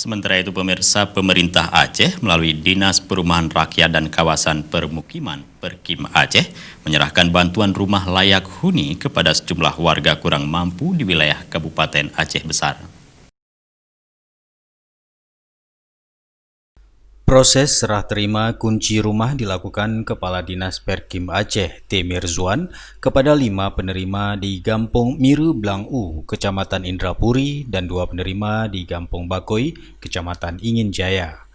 Sementara itu pemirsa, pemerintah Aceh melalui Dinas Perumahan Rakyat dan Kawasan Permukiman Perkim Aceh menyerahkan bantuan rumah layak huni kepada sejumlah warga kurang mampu di wilayah Kabupaten Aceh Besar. Proses serah terima kunci rumah dilakukan Kepala Dinas Perkim Aceh, T. Mirzuan, kepada 5 penerima di Gampong Miru Blang-U, Kecamatan Indrapuri, dan 2 penerima di Gampong Bakoi, Kecamatan Ingin Jaya.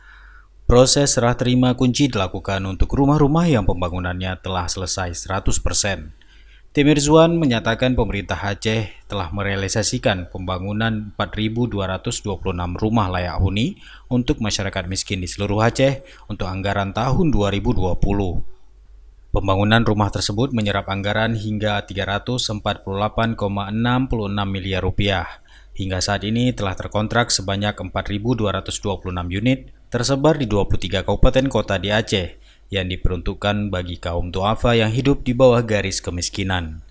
Proses serah terima kunci dilakukan untuk rumah-rumah yang pembangunannya telah selesai 100%. Timir Zuan menyatakan pemerintah Aceh telah merealisasikan pembangunan 4.226 rumah layak huni untuk masyarakat miskin di seluruh Aceh untuk anggaran tahun 2020. Pembangunan rumah tersebut menyerap anggaran hingga 348,66 miliar rupiah. Hingga saat ini telah terkontrak sebanyak 4.226 unit tersebar di 23 kabupaten kota di Aceh yang diperuntukkan bagi kaum duafa yang hidup di bawah garis kemiskinan.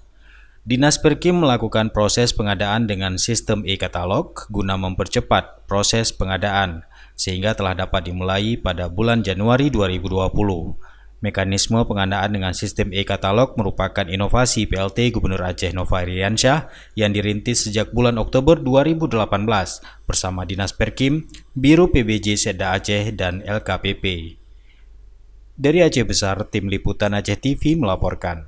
Dinas Perkim melakukan proses pengadaan dengan sistem e-katalog guna mempercepat proses pengadaan, sehingga telah dapat dimulai pada bulan Januari 2020. Mekanisme pengadaan dengan sistem e-katalog merupakan inovasi PLT Gubernur Aceh Nova Iriansyah yang dirintis sejak bulan Oktober 2018 bersama Dinas Perkim, Biro PBJ Setda Aceh, dan LKPP. Dari Aceh Besar, Tim Liputan Aceh TV melaporkan.